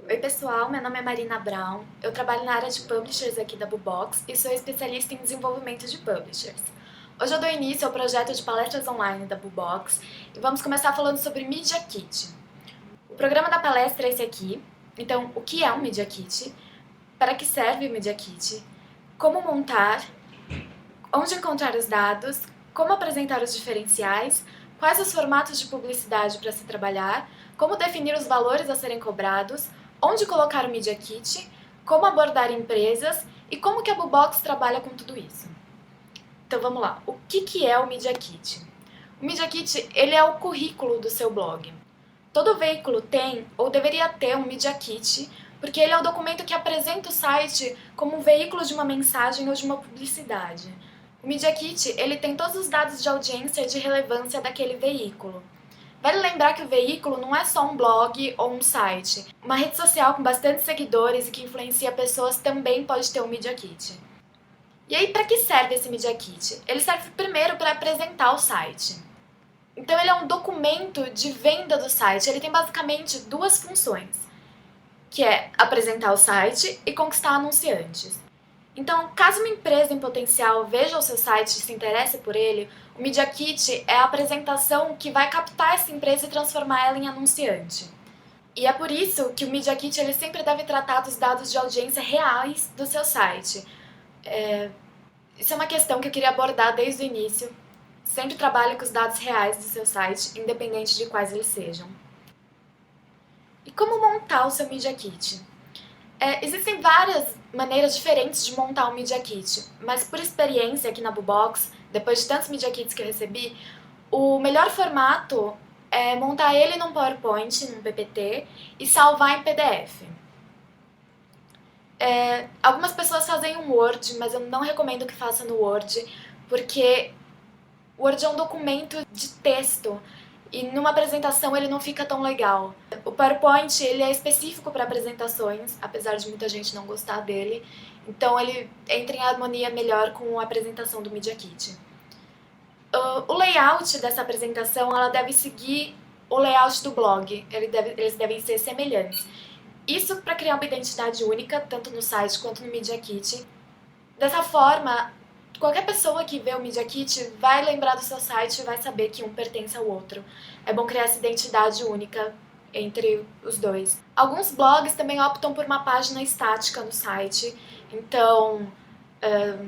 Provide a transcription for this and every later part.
Oi pessoal, meu nome é Marina Brown, eu trabalho na área de Publishers aqui da Bubox e sou especialista em desenvolvimento de Publishers. Hoje eu dou início ao projeto de palestras online da Bubox e vamos começar falando sobre Media Kit. O programa da palestra é esse aqui, então o que é um Media Kit, para que serve o Media Kit, como montar, onde encontrar os dados, como apresentar os diferenciais, quais os formatos de publicidade para se trabalhar, como definir os valores a serem cobrados, onde colocar o Media Kit, como abordar empresas e como que a Bubox trabalha com tudo isso. Então vamos lá, o que é o Media Kit? O Media Kit ele é o currículo do seu blog. Todo veículo tem ou deveria ter um Media Kit, porque ele é o documento que apresenta o site como um veículo de uma mensagem ou de uma publicidade. O Media Kit ele tem todos os dados de audiência e de relevância daquele veículo. Vale lembrar que o veículo não é só um blog ou um site. Uma rede social com bastante seguidores e que influencia pessoas também pode ter um Media Kit. E aí, para que serve esse Media Kit? Ele serve primeiro para apresentar o site. Então, ele é um documento de venda do site. Ele tem basicamente duas funções, que é apresentar o site e conquistar anunciantes. Então, caso uma empresa em potencial veja o seu site e se interesse por ele, o Media Kit é a apresentação que vai captar essa empresa e transformar ela em anunciante. E é por isso que o Media Kit ele sempre deve tratar dos dados de audiência reais do seu site. Isso é uma questão que eu queria abordar desde o início. Sempre trabalhe com os dados reais do seu site, independente de quais eles sejam. E como montar o seu Media Kit? Existem várias maneiras diferentes de montar um Media Kit, mas por experiência aqui na Bubox, depois de tantos Media Kits que eu recebi, o melhor formato é montar ele num PowerPoint, num PPT, e salvar em PDF. Algumas pessoas fazem um Word, mas eu não recomendo que faça no Word, porque o Word é um documento de texto, e numa apresentação ele não fica tão legal. O PowerPoint ele é específico para apresentações, apesar de muita gente não gostar dele, então ele entra em harmonia melhor com a apresentação do Media Kit. O layout dessa apresentação ela deve seguir o layout do blog, eles devem ser semelhantes. Isso para criar uma identidade única, tanto no site quanto no Media Kit. Dessa forma, qualquer pessoa que vê o Media Kit vai lembrar do seu site e vai saber que um pertence ao outro. É bom criar essa identidade única entre os dois. Alguns blogs também optam por uma página estática no site, então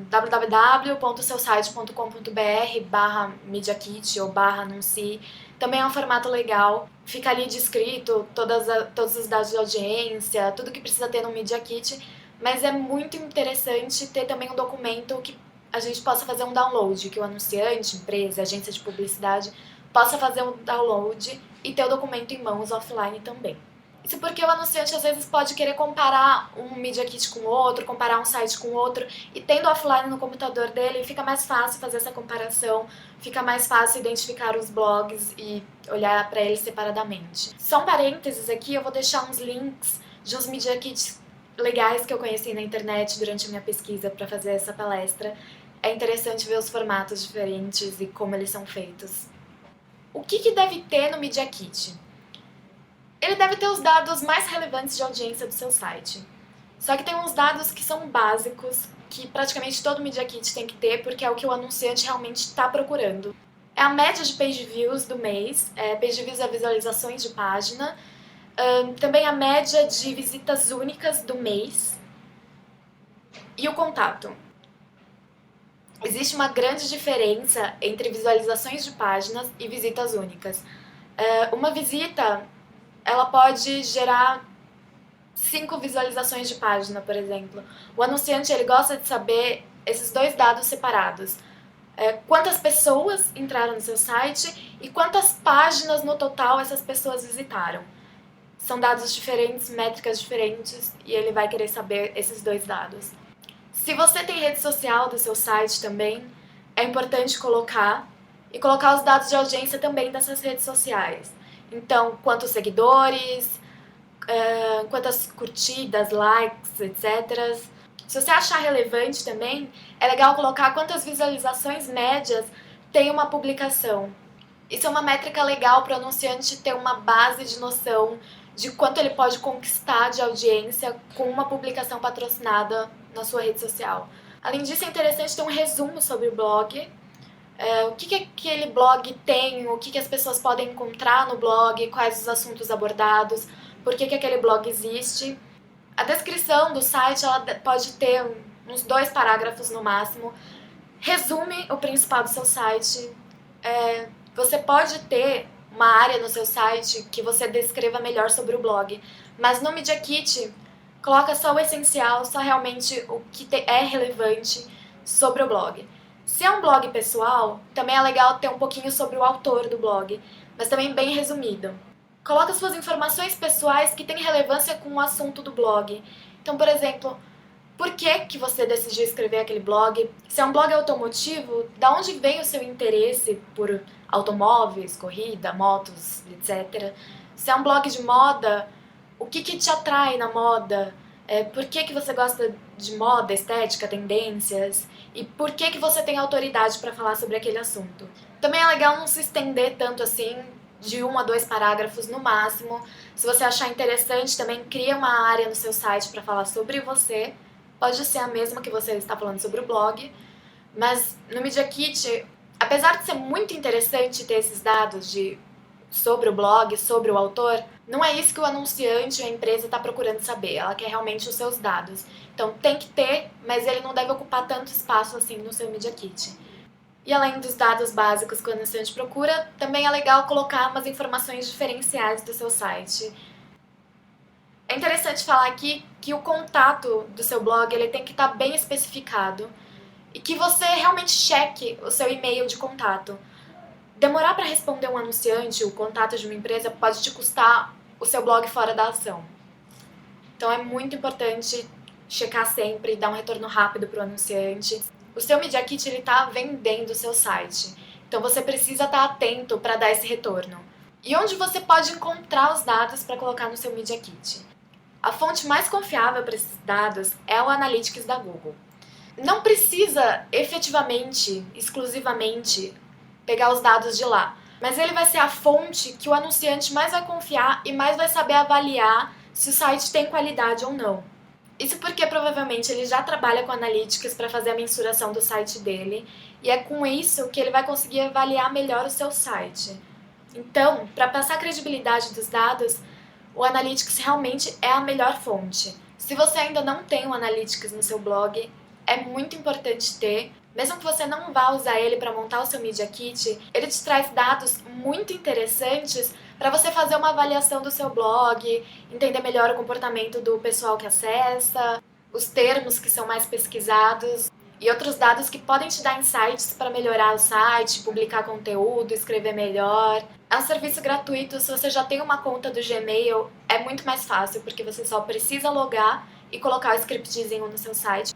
www.seusite.com.br/mediakit ou /anuncie também é um formato legal. Fica ali descrito todos os dados de audiência, tudo que precisa ter no Media Kit, mas é muito interessante ter também um documento que a gente possa fazer um download, que o anunciante, empresa, agência de publicidade possa fazer um download e ter o documento em mãos offline também. Isso porque o anunciante às vezes pode querer comparar um Media Kit com outro, comparar um site com outro, e tendo offline no computador dele, fica mais fácil fazer essa comparação, fica mais fácil identificar os blogs e olhar para eles separadamente. Só um parênteses aqui, eu vou deixar uns links de uns Media Kits legais que eu conheci na internet durante a minha pesquisa para fazer essa palestra. É interessante ver os formatos diferentes e como eles são feitos. O que deve ter no Media Kit? Ele deve ter os dados mais relevantes de audiência do seu site. Só que tem uns dados que são básicos, que praticamente todo Media Kit tem que ter, porque é o que o anunciante realmente está procurando. É a média de page views do mês, page views é visualizações de página, também a média de visitas únicas do mês e o contato. Existe uma grande diferença entre visualizações de páginas e visitas únicas. Uma visita ela pode gerar 5 visualizações de página, por exemplo. O anunciante ele gosta de saber esses dois dados separados. Quantas pessoas entraram no seu site e quantas páginas no total essas pessoas visitaram. São dados diferentes, métricas diferentes, e ele vai querer saber esses dois dados. Se você tem rede social do seu site também, é importante colocar os dados de audiência também dessas redes sociais. Então, quantos seguidores, quantas curtidas, likes, etc. Se você achar relevante também, é legal colocar quantas visualizações médias tem uma publicação. Isso é uma métrica legal para o anunciante ter uma base de noção de quanto ele pode conquistar de audiência com uma publicação patrocinada na sua rede social. Além disso, é interessante ter um resumo sobre o blog, o que aquele blog tem, o que as pessoas podem encontrar no blog, quais os assuntos abordados, por que aquele blog existe. A descrição do site ela pode ter uns 2 parágrafos no máximo, resume o principal do seu site. Você pode ter uma área no seu site que você descreva melhor sobre o blog, mas no Media Kit, coloca só o essencial, só realmente o que é relevante sobre o blog. Se é um blog pessoal, também é legal ter um pouquinho sobre o autor do blog, mas também bem resumido. Coloca suas informações pessoais que têm relevância com o assunto do blog. Então, por exemplo, por que você decidiu escrever aquele blog? Se é um blog automotivo, da onde vem o seu interesse por automóveis, corrida, motos, etc. Se é um blog de moda, o que te atrai na moda? Por que você gosta de moda, estética, tendências? E por que você tem autoridade para falar sobre aquele assunto? Também é legal não se estender tanto assim, de 1 a 2 parágrafos no máximo. Se você achar interessante, também cria uma área no seu site para falar sobre você. Pode ser a mesma que você está falando sobre o blog, mas no Media Kit, apesar de ser muito interessante ter esses dados sobre o blog, sobre o autor, não é isso que o anunciante ou a empresa está procurando saber, ela quer realmente os seus dados. Então tem que ter, mas ele não deve ocupar tanto espaço assim no seu Media Kit. E além dos dados básicos que o anunciante procura, também é legal colocar umas informações diferenciais do seu site. É interessante falar aqui que o contato do seu blog ele tem que estar bem especificado e que você realmente cheque o seu e-mail de contato. Demorar para responder um anunciante, o contato de uma empresa, pode te custar o seu blog fora da ação. Então é muito importante checar sempre e dar um retorno rápido para o anunciante. O seu Media Kit está vendendo o seu site, então você precisa estar atento para dar esse retorno. E onde você pode encontrar os dados para colocar no seu Media Kit? A fonte mais confiável para esses dados é o Analytics da Google. Não precisa efetivamente, exclusivamente, pegar os dados de lá, mas ele vai ser a fonte que o anunciante mais vai confiar e mais vai saber avaliar se o site tem qualidade ou não. Isso porque provavelmente ele já trabalha com Analytics para fazer a mensuração do site dele e é com isso que ele vai conseguir avaliar melhor o seu site. Então, para passar a credibilidade dos dados, o Analytics realmente é a melhor fonte. Se você ainda não tem o Analytics no seu blog, é muito importante ter. Mesmo que você não vá usar ele para montar o seu Media Kit, ele te traz dados muito interessantes para você fazer uma avaliação do seu blog, entender melhor o comportamento do pessoal que acessa, os termos que são mais pesquisados e outros dados que podem te dar insights para melhorar o site, publicar conteúdo, escrever melhor. É um serviço gratuito, se você já tem uma conta do Gmail, é muito mais fácil, porque você só precisa logar e colocar o scriptzinho no seu site.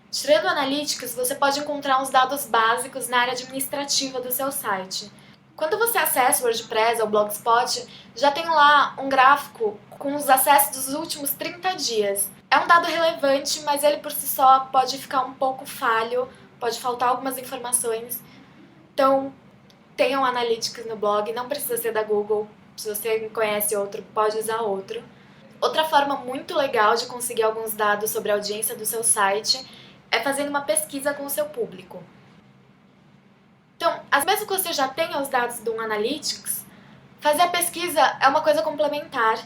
Tirando o Analytics, você pode encontrar os dados básicos na área administrativa do seu site. Quando você acessa o WordPress ou o Blogspot, já tem lá um gráfico com os acessos dos últimos 30 dias. É um dado relevante, mas ele por si só pode ficar um pouco falho, pode faltar algumas informações. Então, tenha um Analytics no blog, não precisa ser da Google. Se você conhece outro, pode usar outro. Outra forma muito legal de conseguir alguns dados sobre a audiência do seu site é fazendo uma pesquisa com o seu público. Então, mesmo que você já tenha os dados do Analytics, fazer a pesquisa é uma coisa complementar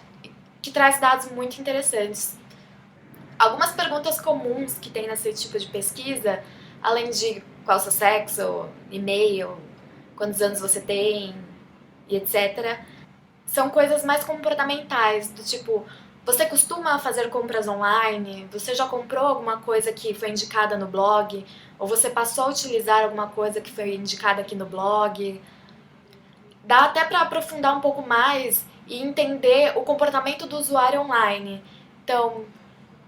que traz dados muito interessantes. Algumas perguntas comuns que tem nesse tipo de pesquisa, além de qual é o seu sexo, e-mail, quantos anos você tem e etc., são coisas mais comportamentais, do tipo, você costuma fazer compras online? Você já comprou alguma coisa que foi indicada no blog? Ou você passou a utilizar alguma coisa que foi indicada aqui no blog? Dá até para aprofundar um pouco mais e entender o comportamento do usuário online. Então,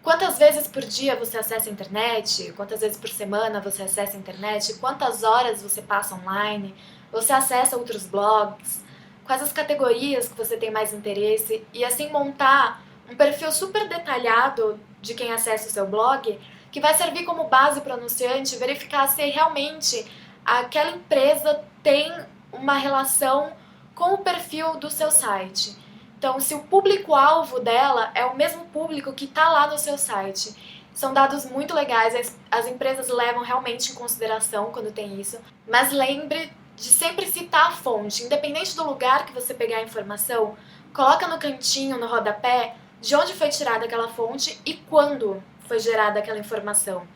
quantas vezes por dia você acessa a internet? Quantas vezes por semana você acessa a internet? Quantas horas você passa online? Você acessa outros blogs? Quais as categorias que você tem mais interesse? E assim montar um perfil super detalhado de quem acessa o seu blog, que vai servir como base para o anunciante verificar se realmente aquela empresa tem uma relação com o perfil do seu site. Então, se o público-alvo dela é o mesmo público que está lá no seu site. São dados muito legais, as empresas levam realmente em consideração quando tem isso, mas lembre de sempre citar a fonte, independente do lugar que você pegar a informação, coloca no cantinho, no rodapé, de onde foi tirada aquela fonte e quando foi gerada aquela informação.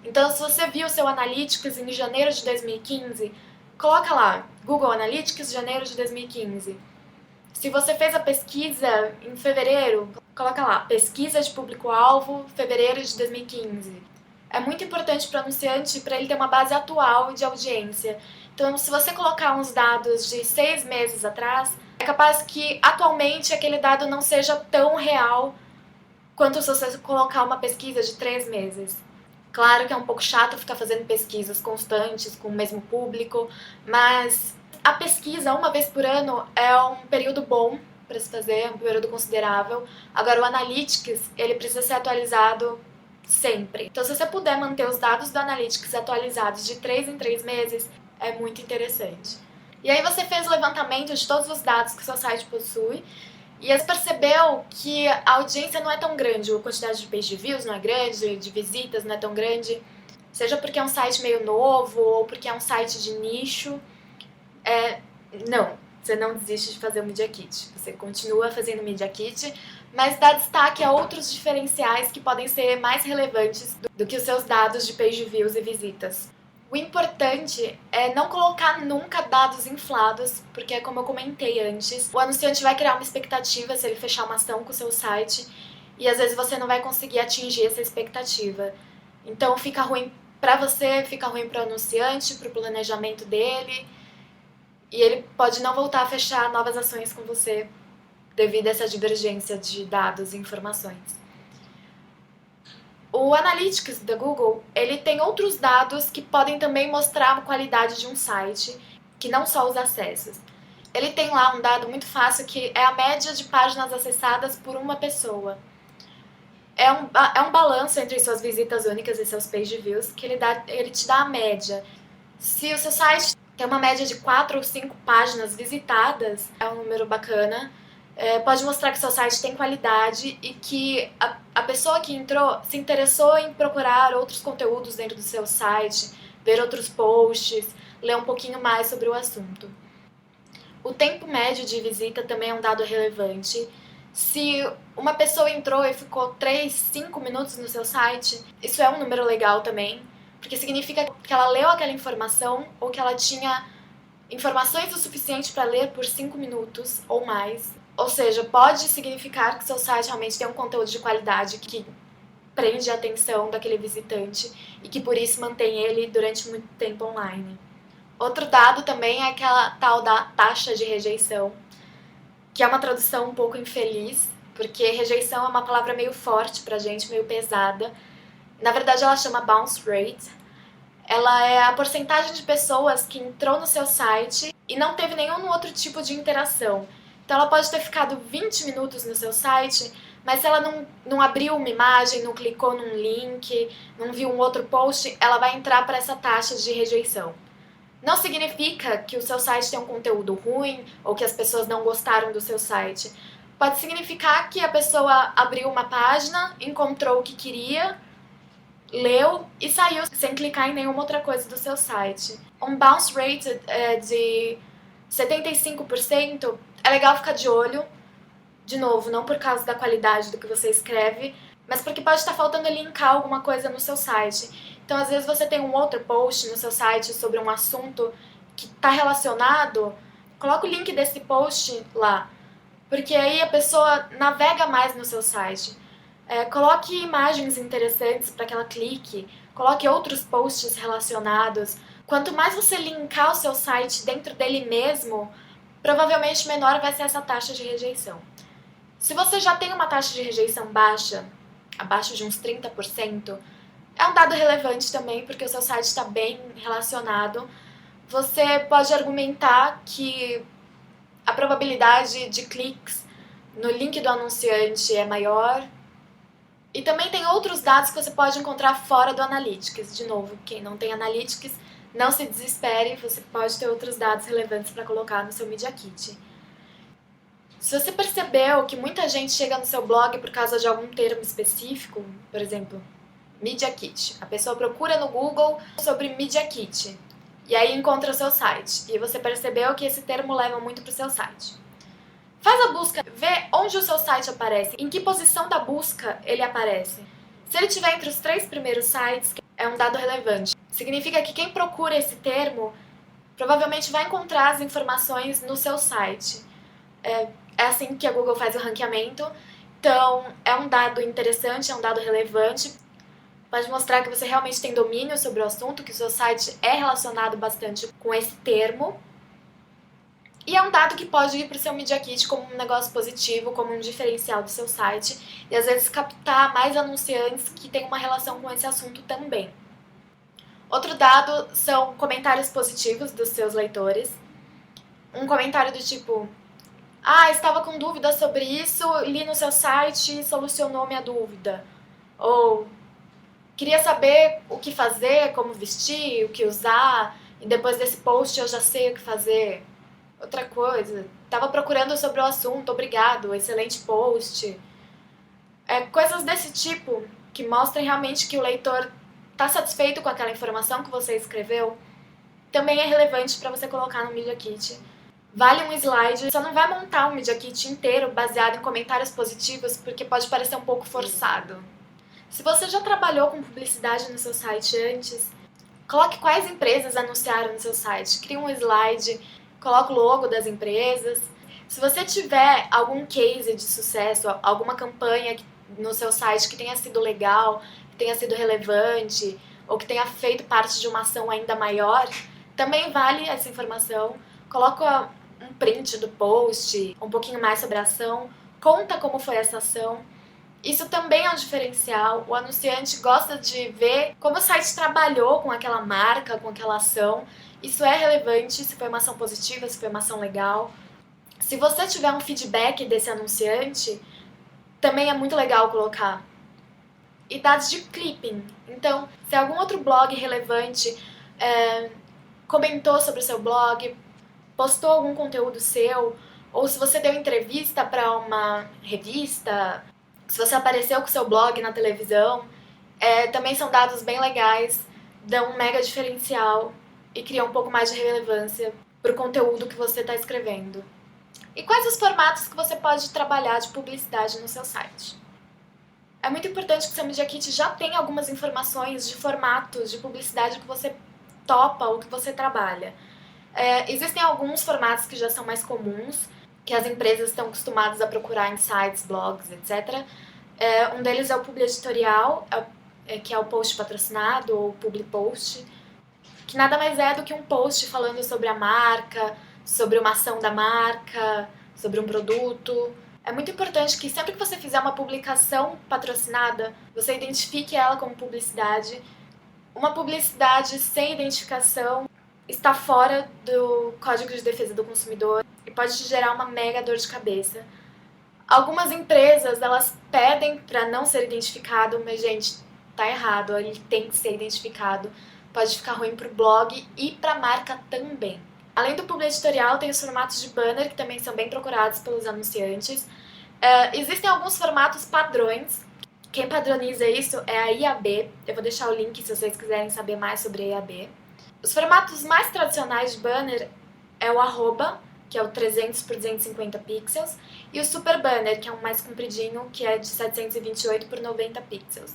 Então, se você viu o seu Analytics em janeiro de 2015, coloca lá, Google Analytics, janeiro de 2015. Se você fez a pesquisa em fevereiro, coloca lá, pesquisa de público-alvo, fevereiro de 2015. É muito importante para o anunciante para ele ter uma base atual de audiência. Então, se você colocar uns dados de 6 meses atrás, é capaz que atualmente aquele dado não seja tão real quanto se você colocar uma pesquisa de 3 meses. Claro que é um pouco chato ficar fazendo pesquisas constantes com o mesmo público, mas a pesquisa, uma vez por ano, é um período bom para se fazer, é um período considerável. Agora, o Analytics, ele precisa ser atualizado sempre. Então, se você puder manter os dados do Analytics atualizados de 3 em 3 meses, é muito interessante. E aí você fez o levantamento de todos os dados que o seu site possui, e você percebeu que a audiência não é tão grande, a quantidade de page views não é grande, de visitas não é tão grande, seja porque é um site meio novo ou porque é um site de nicho. Não, você não desiste de fazer o Media Kit. Você continua fazendo o Media Kit, mas dá destaque a outros diferenciais que podem ser mais relevantes do que os seus dados de page views e visitas. O importante é não colocar nunca dados inflados, porque como eu comentei antes, o anunciante vai criar uma expectativa se ele fechar uma ação com o seu site e às vezes você não vai conseguir atingir essa expectativa. Então fica ruim para você, fica ruim para o anunciante, para o planejamento dele, e ele pode não voltar a fechar novas ações com você devido a essa divergência de dados e informações. O Analytics da Google, ele tem outros dados que podem também mostrar a qualidade de um site, que não só os acessos. Ele tem lá um dado muito fácil que é a média de páginas acessadas por uma pessoa. É um balanço entre suas visitas únicas e seus page views, que ele te dá a média. Se o seu site tem uma média de 4 ou 5 páginas visitadas, é um número bacana. Pode mostrar que seu site tem qualidade e que a pessoa que entrou se interessou em procurar outros conteúdos dentro do seu site, ver outros posts, ler um pouquinho mais sobre o assunto. O tempo médio de visita também é um dado relevante. Se uma pessoa entrou e ficou 3, 5 minutos no seu site, isso é um número legal também, porque significa que ela leu aquela informação ou que ela tinha informações o suficiente para ler por 5 minutos ou mais. Ou seja, pode significar que seu site realmente tem um conteúdo de qualidade que prende a atenção daquele visitante e que por isso mantém ele durante muito tempo online. Outro dado também é aquela tal da taxa de rejeição, que é uma tradução um pouco infeliz, porque rejeição é uma palavra meio forte pra gente, meio pesada. Na verdade, ela chama bounce rate. Ela é a porcentagem de pessoas que entrou no seu site e não teve nenhum outro tipo de interação. Então ela pode ter ficado 20 minutos no seu site, mas se ela não abriu uma imagem, não clicou num link, não viu um outro post, ela vai entrar para essa taxa de rejeição. Não significa que o seu site tem um conteúdo ruim ou que as pessoas não gostaram do seu site. Pode significar que a pessoa abriu uma página, encontrou o que queria, leu e saiu sem clicar em nenhuma outra coisa do seu site. Um bounce rate de 75%, é legal ficar de olho, de novo, não por causa da qualidade do que você escreve, mas porque pode estar faltando linkar alguma coisa no seu site. Então, às vezes você tem um outro post no seu site sobre um assunto que está relacionado, coloca o link desse post lá, porque aí a pessoa navega mais no seu site. Coloque imagens interessantes para que ela clique, coloque outros posts relacionados. Quanto mais você linkar o seu site dentro dele mesmo, provavelmente menor vai ser essa taxa de rejeição. Se você já tem uma taxa de rejeição baixa, abaixo de uns 30%, é um dado relevante também, porque o seu site está bem relacionado. Você pode argumentar que a probabilidade de cliques no link do anunciante é maior. E também tem outros dados que você pode encontrar fora do Analytics. De novo, quem não tem Analytics, não se desespere, você pode ter outros dados relevantes para colocar no seu Media Kit. Se você percebeu que muita gente chega no seu blog por causa de algum termo específico, por exemplo, Media Kit. A pessoa procura no Google sobre Media Kit e aí encontra o seu site. E você percebeu que esse termo leva muito para o seu site. Faz a busca, vê onde o seu site aparece, em que posição da busca ele aparece. Se ele estiver entre os 3 primeiros sites, é um dado relevante. Significa que quem procura esse termo provavelmente vai encontrar as informações no seu site. É assim que a Google faz o ranqueamento. Então, é um dado interessante, é um dado relevante. Pode mostrar que você realmente tem domínio sobre o assunto, que o seu site é relacionado bastante com esse termo. E é um dado que pode ir para o seu Media Kit como um negócio positivo, como um diferencial do seu site. E às vezes captar mais anunciantes que têm uma relação com esse assunto também. Outro dado são comentários positivos dos seus leitores. Um comentário do tipo: estava com dúvida sobre isso, li no seu site e solucionou minha dúvida. Ou, queria saber o que fazer, como vestir, o que usar, e depois desse post eu já sei o que fazer. Outra coisa, estava procurando sobre o assunto, obrigado, excelente post. Coisas desse tipo, que mostrem realmente que o leitor está satisfeito com aquela informação que você escreveu, também é relevante para você colocar no Media Kit. Vale um slide, só não vai montar um Media Kit inteiro baseado em comentários positivos, porque pode parecer um pouco forçado. Se você já trabalhou com publicidade no seu site antes, coloque quais empresas anunciaram no seu site. Crie um slide, coloque o logo das empresas. Se você tiver algum case de sucesso, alguma campanha no seu site que tenha sido legal, que tenha sido relevante, ou que tenha feito parte de uma ação ainda maior, também vale essa informação. Coloca um print do post, um pouquinho mais sobre a ação, conta como foi essa ação. Isso também é um diferencial. O anunciante gosta de ver como o site trabalhou com aquela marca, com aquela ação. Isso é relevante, se foi uma ação positiva, se foi uma ação legal. Se você tiver um feedback desse anunciante, também é muito legal colocar. E dados de clipping. Então, se algum outro blog relevante comentou sobre o seu blog, postou algum conteúdo seu, ou se você deu entrevista para uma revista, se você apareceu com o seu blog na televisão, também são dados bem legais, dão um mega diferencial e criam um pouco mais de relevância para o conteúdo que você está escrevendo. E quais os formatos que você pode trabalhar de publicidade no seu site? É muito importante que o seu Media Kit já tenha algumas informações de formatos de publicidade que você topa ou que você trabalha. Existem alguns formatos que já são mais comuns, que as empresas estão acostumadas a procurar em sites, blogs, etc. Um deles é o publi editorial, que é o post patrocinado ou public post, que nada mais é do que um post falando sobre a marca, sobre uma ação da marca, sobre um produto. É muito importante que sempre que você fizer uma publicação patrocinada, você identifique ela como publicidade. Uma publicidade sem identificação está fora do Código de Defesa do Consumidor e pode te gerar uma mega dor de cabeça. Algumas empresas, elas pedem para não ser identificado, mas, gente, tá errado, ele tem que ser identificado. Pode ficar ruim pro blog e pra marca também. Além do publi editorial, tem os formatos de banner, que também são bem procurados pelos anunciantes. Existem alguns formatos padrões. Quem padroniza isso é a IAB. Eu vou deixar o link se vocês quiserem saber mais sobre a IAB. Os formatos mais tradicionais de banner é o arroba, que é o 300 por 250 pixels, e o super banner, que é um mais compridinho, que é de 728 por 90 pixels.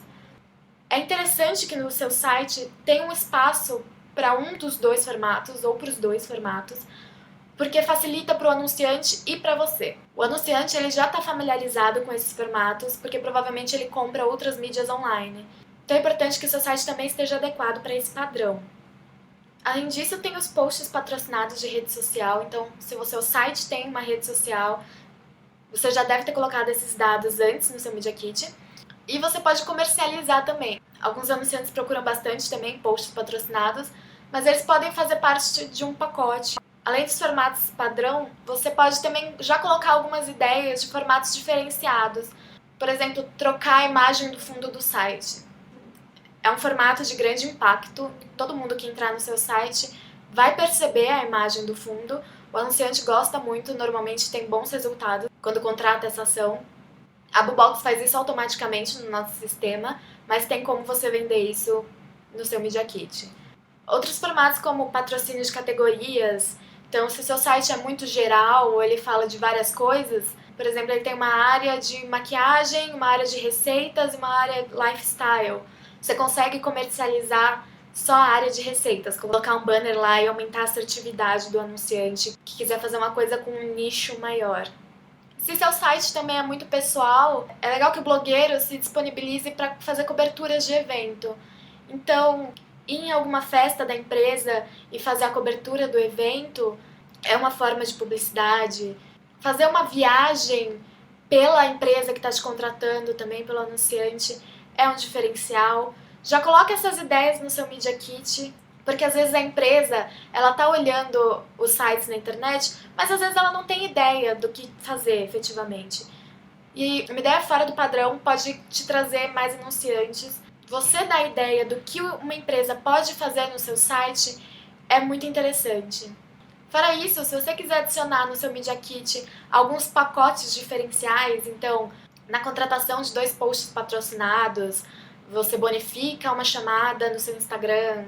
É interessante que no seu site tenha um espaço para um dos dois formatos ou para os dois formatos, porque facilita para o anunciante e para você. O anunciante ele já está familiarizado com esses formatos, porque provavelmente ele compra outras mídias online. Então é importante que o seu site também esteja adequado para esse padrão. Além disso, tem os posts patrocinados de rede social. Então, se o seu site tem uma rede social, você já deve ter colocado esses dados antes no seu Media Kit. E você pode comercializar também. Alguns anunciantes procuram bastante também posts patrocinados, mas eles podem fazer parte de um pacote. Além dos formatos padrão, você pode também já colocar algumas ideias de formatos diferenciados. Por exemplo, trocar a imagem do fundo do site. É um formato de grande impacto. Todo mundo que entrar no seu site vai perceber a imagem do fundo, O anunciante gosta muito, normalmente tem bons resultados quando contrata essa ação. A Boobox faz isso automaticamente no nosso sistema, mas tem como você vender isso no seu Media Kit. Outros formatos como patrocínio de categorias, então se o seu site é muito geral ou ele fala de várias coisas, por exemplo, ele tem uma área de maquiagem, uma área de receitas e uma área lifestyle. Você consegue comercializar só a área de receitas, colocar um banner lá e aumentar a assertividade do anunciante que quiser fazer uma coisa com um nicho maior. Se seu site também é muito pessoal, é legal que o blogueiro se disponibilize para fazer coberturas de evento. Então, ir em alguma festa da empresa e fazer a cobertura do evento é uma forma de publicidade. Fazer uma viagem pela empresa que está te contratando, também pelo anunciante, é um diferencial. Já coloque essas ideias no seu Media Kit, porque às vezes a empresa ela está olhando os sites na internet, mas às vezes ela não tem ideia do que fazer efetivamente. E uma ideia fora do padrão pode te trazer mais anunciantes. Você dar ideia do que uma empresa pode fazer no seu site é muito interessante. Fora isso, se você quiser adicionar no seu Media Kit alguns pacotes diferenciais, então, na contratação de 2 posts patrocinados, você bonifica uma chamada no seu Instagram,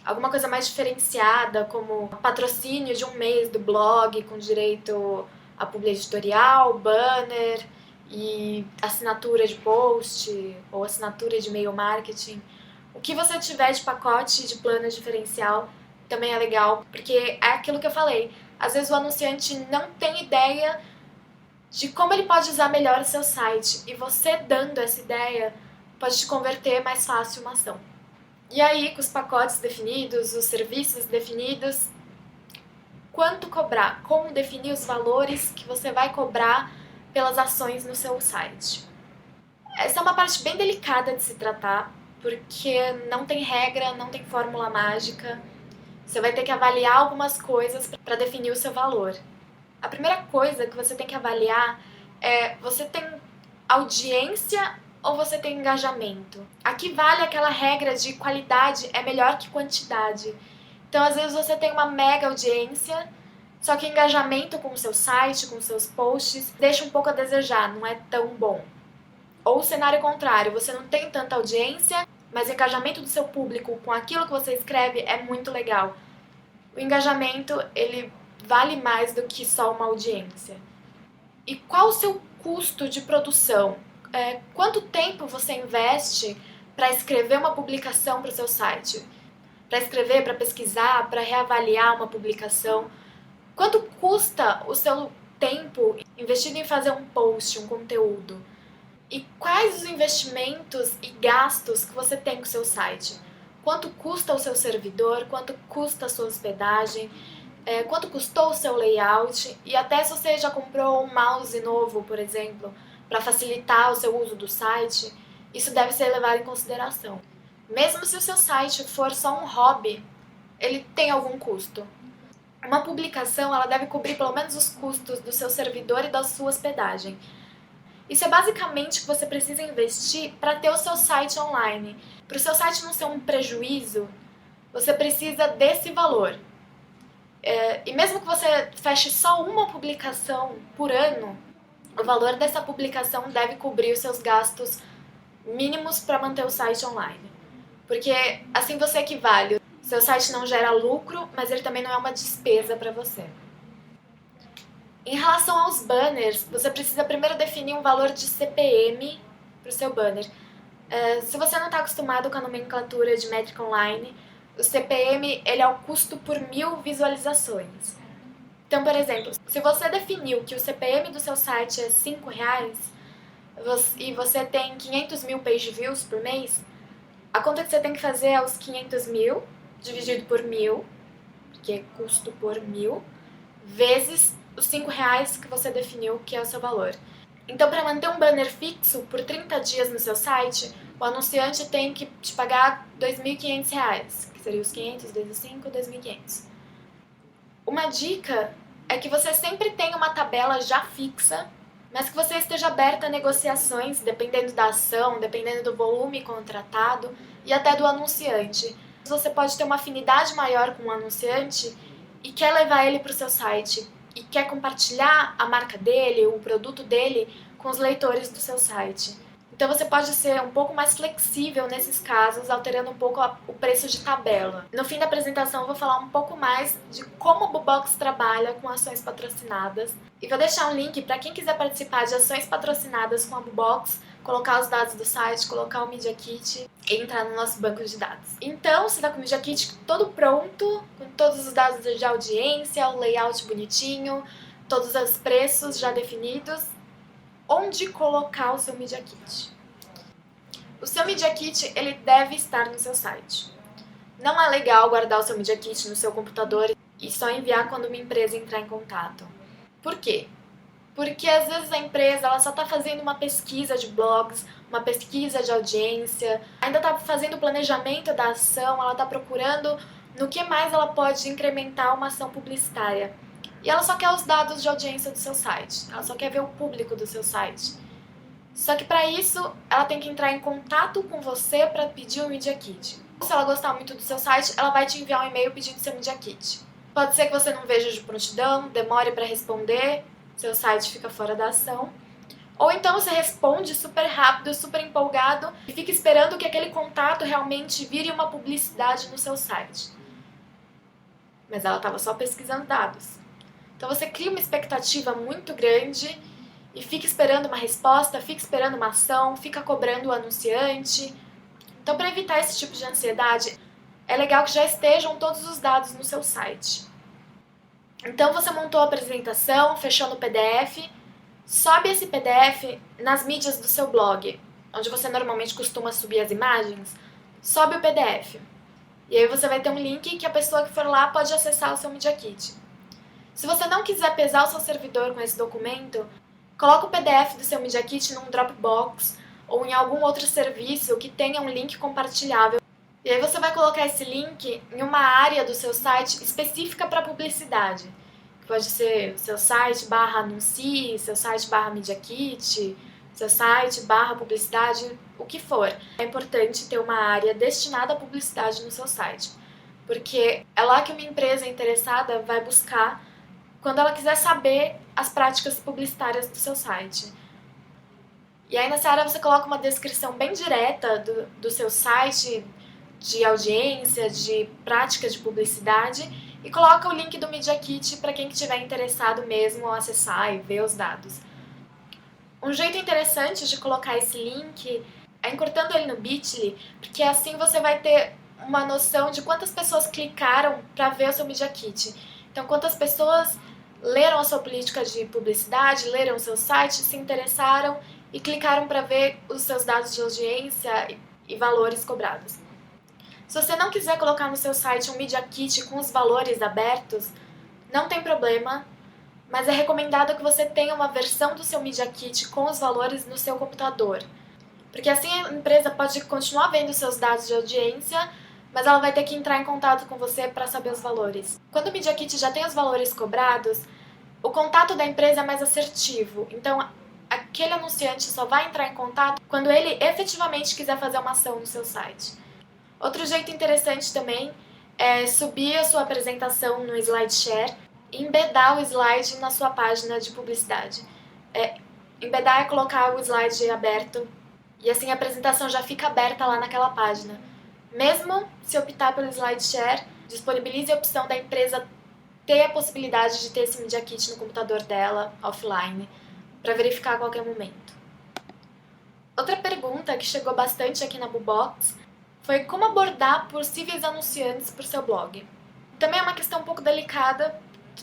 alguma coisa mais diferenciada, como patrocínio de 1 mês do blog com direito a publi editorial, banner e assinatura de post ou assinatura de e-mail marketing. O que você tiver de pacote de plano diferencial também é legal, porque é aquilo que eu falei. Às vezes o anunciante não tem ideia de como ele pode usar melhor o seu site, e você dando essa ideia pode te converter mais fácil uma ação. E aí, com os pacotes definidos, os serviços definidos, quanto cobrar? Como definir os valores que você vai cobrar pelas ações no seu site? Essa é uma parte bem delicada de se tratar, porque não tem regra, não tem fórmula mágica. Você vai ter que avaliar algumas coisas para definir o seu valor. A primeira coisa que você tem que avaliar é: você tem audiência ou você tem engajamento? Aqui vale aquela regra de qualidade é melhor que quantidade. Então, às vezes você tem uma mega audiência, só que engajamento com o seu site, com os seus posts, deixa um pouco a desejar, não é tão bom. Ou o cenário contrário, você não tem tanta audiência, mas o engajamento do seu público com aquilo que você escreve é muito legal. O engajamento, ele vale mais do que só uma audiência. E qual o seu custo de produção? Quanto tempo você investe para escrever uma publicação para o seu site? Para escrever, para pesquisar, para reavaliar uma publicação? Quanto custa o seu tempo investido em fazer um post, um conteúdo? E quais os investimentos e gastos que você tem com o seu site? Quanto custa o seu servidor? Quanto custa a sua hospedagem? Quanto custou o seu layout? E até se você já comprou um mouse novo, por exemplo, para facilitar o seu uso do site, isso deve ser levado em consideração. Mesmo se o seu site for só um hobby, ele tem algum custo. Uma publicação ela deve cobrir pelo menos os custos do seu servidor e da sua hospedagem. Isso é basicamente o que você precisa investir para ter o seu site online. Para o seu site não ser um prejuízo, você precisa desse valor. E mesmo que você feche só uma publicação por ano, o valor dessa publicação deve cobrir os seus gastos mínimos para manter o site online. Porque assim você equivale. Seu site não gera lucro, mas ele também não é uma despesa para você. Em relação aos banners, você precisa primeiro definir um valor de CPM para o seu banner. Se você não está acostumado com a nomenclatura de métrica online, o CPM ele é o custo por 1000 visualizações. Então, por exemplo, se você definiu que o CPM do seu site é R$5 e você tem 500 mil page views por mês, a conta que você tem que fazer é os 500 mil dividido por 1000, que é custo por 1000, vezes os R$5 que você definiu que é o seu valor. Então, para manter um banner fixo por 30 dias no seu site, o anunciante tem que te pagar R$2.500, que seria os 500 vezes 5, 2.500. Uma dica é que você sempre tenha uma tabela já fixa, mas que você esteja aberta a negociações, dependendo da ação, dependendo do volume contratado e até do anunciante. Você pode ter uma afinidade maior com o anunciante e quer levar ele para o seu site e quer compartilhar a marca dele, o produto dele com os leitores do seu site. Então você pode ser um pouco mais flexível nesses casos, alterando um pouco o preço de tabela. No fim da apresentação eu vou falar um pouco mais de como a Bubox trabalha com ações patrocinadas. E vou deixar um link para quem quiser participar de ações patrocinadas com a Bubox, colocar os dados do site, colocar o Media Kit e entrar no nosso banco de dados. Então, você está com o Media Kit todo pronto, com todos os dados de audiência, o layout bonitinho, todos os preços já definidos. Onde colocar o seu Media Kit? O seu Media Kit ele deve estar no seu site. Não é legal guardar o seu Media Kit no seu computador e só enviar quando uma empresa entrar em contato. Por quê? Porque às vezes a empresa ela só está fazendo uma pesquisa de blogs, uma pesquisa de audiência, ainda está fazendo o planejamento da ação, ela está procurando no que mais ela pode incrementar uma ação publicitária. E ela só quer os dados de audiência do seu site, ela só quer ver o público do seu site. Só que para isso, ela tem que entrar em contato com você para pedir o Media Kit. Se ela gostar muito do seu site, ela vai te enviar um e-mail pedindo seu Media Kit. Pode ser que você não veja de prontidão, demore para responder, seu site fica fora da ação. Ou então você responde super rápido, super empolgado e fica esperando que aquele contato realmente vire uma publicidade no seu site. Mas ela estava só pesquisando dados. Então você cria uma expectativa muito grande e fica esperando uma resposta, fica esperando uma ação, fica cobrando o anunciante. Então, para evitar esse tipo de ansiedade, é legal que já estejam todos os dados no seu site. Então você montou a apresentação, fechou no PDF, sobe esse PDF nas mídias do seu blog, onde você normalmente costuma subir as imagens, sobe o PDF. E aí você vai ter um link que a pessoa que for lá pode acessar o seu Media Kit. Se você não quiser pesar o seu servidor com esse documento, coloca o PDF do seu Media Kit num Dropbox ou em algum outro serviço que tenha um link compartilhável. E aí você vai colocar esse link em uma área do seu site específica para publicidade. Pode ser seu site /anuncie, seu site /Media Kit, seu site /publicidade, o que for. É importante ter uma área destinada à publicidade no seu site, porque é lá que uma empresa interessada vai buscar quando ela quiser saber as práticas publicitárias do seu site. E aí nessa área você coloca uma descrição bem direta do seu site, de audiência, de prática de publicidade, e coloca o link do Media Kit para quem estiver interessado mesmo acessar e ver os dados. Um jeito interessante de colocar esse link é encurtando ele no Bitly, porque assim você vai ter uma noção de quantas pessoas clicaram para ver o seu Media Kit. Então, quantas pessoas leram a sua política de publicidade, leram o seu site, se interessaram e clicaram para ver os seus dados de audiência e valores cobrados. Se você não quiser colocar no seu site um Media Kit com os valores abertos, não tem problema, mas é recomendado que você tenha uma versão do seu Media Kit com os valores no seu computador, porque assim a empresa pode continuar vendo os seus dados de audiência, mas ela vai ter que entrar em contato com você para saber os valores. Quando o Media Kit já tem os valores cobrados, o contato da empresa é mais assertivo, então aquele anunciante só vai entrar em contato quando ele efetivamente quiser fazer uma ação no seu site. Outro jeito interessante também é subir a sua apresentação no SlideShare e embedar o slide na sua página de publicidade. Embedar é colocar o slide aberto e assim a apresentação já fica aberta lá naquela página. Mesmo se optar pelo SlideShare, disponibilize a opção da empresa ter a possibilidade de ter esse Media Kit no computador dela, offline, para verificar a qualquer momento. Outra pergunta que chegou bastante aqui na Bubox foi como abordar possíveis anunciantes para o seu blog. Também é uma questão um pouco delicada,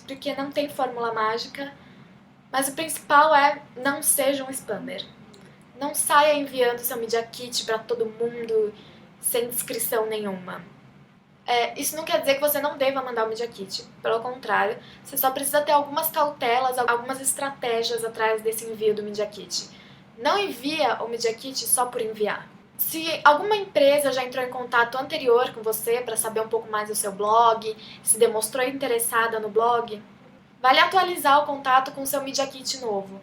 porque não tem fórmula mágica, mas o principal é não seja um spammer. Não saia enviando seu Media Kit para todo mundo sem descrição nenhuma. Isso não quer dizer que você não deva mandar o Media Kit. Pelo contrário, você só precisa ter algumas cautelas, algumas estratégias atrás desse envio do Media Kit. Não envia o Media Kit só por enviar. Se alguma empresa já entrou em contato anterior com você para saber um pouco mais do seu blog, se demonstrou interessada no blog, vale atualizar o contato com o seu Media Kit novo.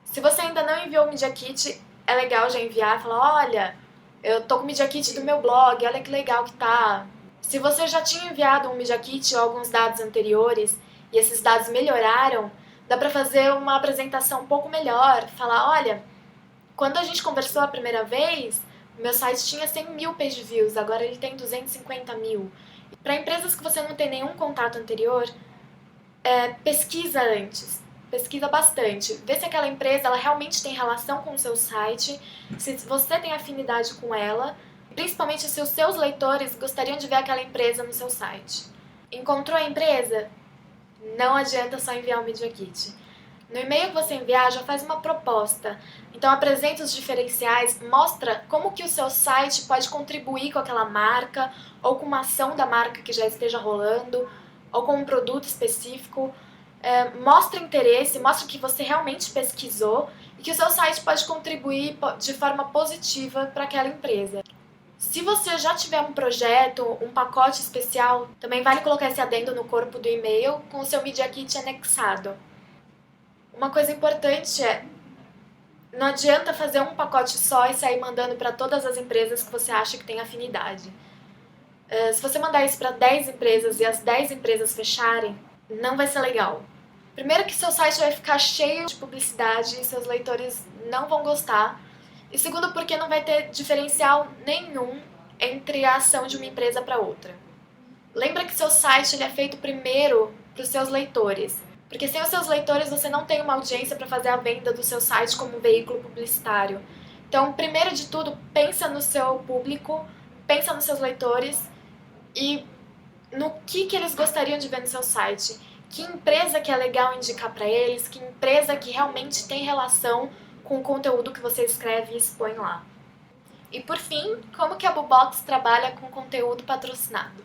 Se você ainda não enviou o Media Kit, é legal já enviar e falar, olha, eu tô com o Media Kit do meu blog, olha que legal que tá. Se você já tinha enviado um Media Kit ou alguns dados anteriores e esses dados melhoraram, dá para fazer uma apresentação um pouco melhor, falar, olha, quando a gente conversou a primeira vez, o meu site tinha 100 mil page views, agora ele tem 250 mil. Para empresas que você não tem nenhum contato anterior, pesquisa antes, pesquisa bastante. Vê se aquela empresa ela realmente tem relação com o seu site, se você tem afinidade com ela, principalmente se os seus leitores gostariam de ver aquela empresa no seu site. Encontrou a empresa? Não adianta só enviar o Media Kit. No e-mail que você enviar, já faz uma proposta. Então apresenta os diferenciais, mostra como que o seu site pode contribuir com aquela marca, ou com uma ação da marca que já esteja rolando, ou com um produto específico. Mostra interesse, mostra que você realmente pesquisou e que o seu site pode contribuir de forma positiva para aquela empresa. Se você já tiver um projeto, um pacote especial, também vale colocar esse adendo no corpo do e-mail com o seu Media Kit anexado. Uma coisa importante não adianta fazer um pacote só e sair mandando para todas as empresas que você acha que tem afinidade. Se você mandar isso para 10 empresas e as 10 empresas fecharem, não vai ser legal. Primeiro que seu site vai ficar cheio de publicidade e seus leitores não vão gostar. E segundo porque não vai ter diferencial nenhum entre a ação de uma empresa para outra. Lembra que seu site ele é feito primeiro para os seus leitores. Porque sem os seus leitores você não tem uma audiência para fazer a venda do seu site como um veículo publicitário. Então, primeiro de tudo, pensa no seu público, pensa nos seus leitores e no que eles gostariam de ver no seu site. Que empresa que é legal indicar para eles, que empresa que realmente tem relação com o conteúdo que você escreve e expõe lá. E por fim, como que a Boobox trabalha com conteúdo patrocinado?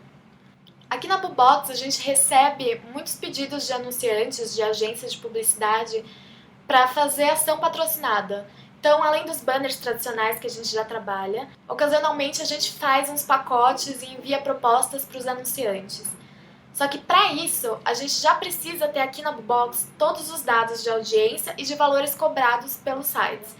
Aqui na Boobox a gente recebe muitos pedidos de anunciantes, de agências de publicidade para fazer ação patrocinada. Então, além dos banners tradicionais que a gente já trabalha, ocasionalmente a gente faz uns pacotes e envia propostas para os anunciantes. Só que para isso, a gente já precisa ter aqui na Boobox todos os dados de audiência e de valores cobrados pelos sites.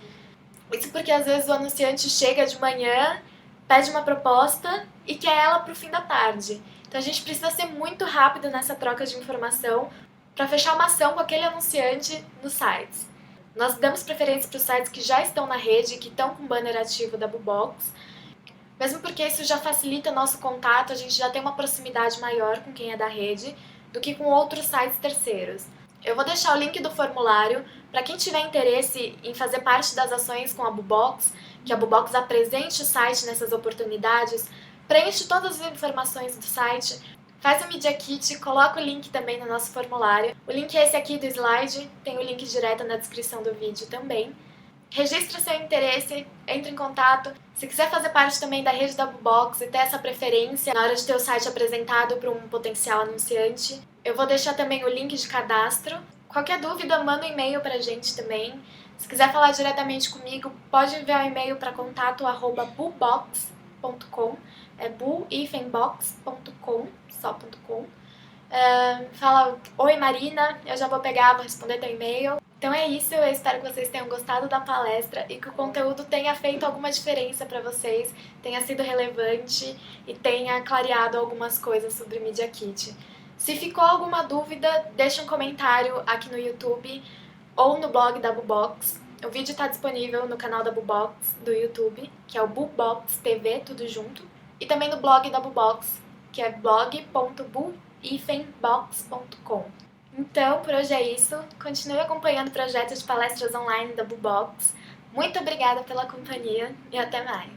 Isso porque às vezes o anunciante chega de manhã, pede uma proposta e quer ela para o fim da tarde. Então a gente precisa ser muito rápido nessa troca de informação para fechar uma ação com aquele anunciante nos sites. Nós damos preferência para os sites que já estão na rede, que estão com o banner ativo da Boobox, mesmo porque isso já facilita nosso contato, a gente já tem uma proximidade maior com quem é da rede do que com outros sites terceiros. Eu vou deixar o link do formulário para quem tiver interesse em fazer parte das ações com a Boobox, que a Boobox apresente o site nessas oportunidades, preenche todas as informações do site, faz o Media Kit, coloca o link também no nosso formulário. O link é esse aqui do slide, tem o link direto na descrição do vídeo também. Registra seu interesse, entre em contato. Se quiser fazer parte também da rede da Boobox e ter essa preferência na hora de ter o site apresentado para um potencial anunciante, eu vou deixar também o link de cadastro. Qualquer dúvida, manda um e-mail pra gente também. Se quiser falar diretamente comigo, pode enviar um e-mail para contato@boobox.com, é boo-box.com, só.com. Fala, oi Marina, eu já vou pegar, vou responder teu e-mail. Então é isso, eu espero que vocês tenham gostado da palestra e que o conteúdo tenha feito alguma diferença para vocês, tenha sido relevante e tenha clareado algumas coisas sobre o Media Kit. Se ficou alguma dúvida, deixa um comentário aqui no YouTube ou no blog da Boobox. O vídeo está disponível no canal da Boobox do YouTube, que é o Boobox TV, tudo junto, e também no blog da Boobox, que é blog.boo-box.com. Então, por hoje é isso. Continue acompanhando o projeto de palestras online da Boobox. Muito obrigada pela companhia e até mais!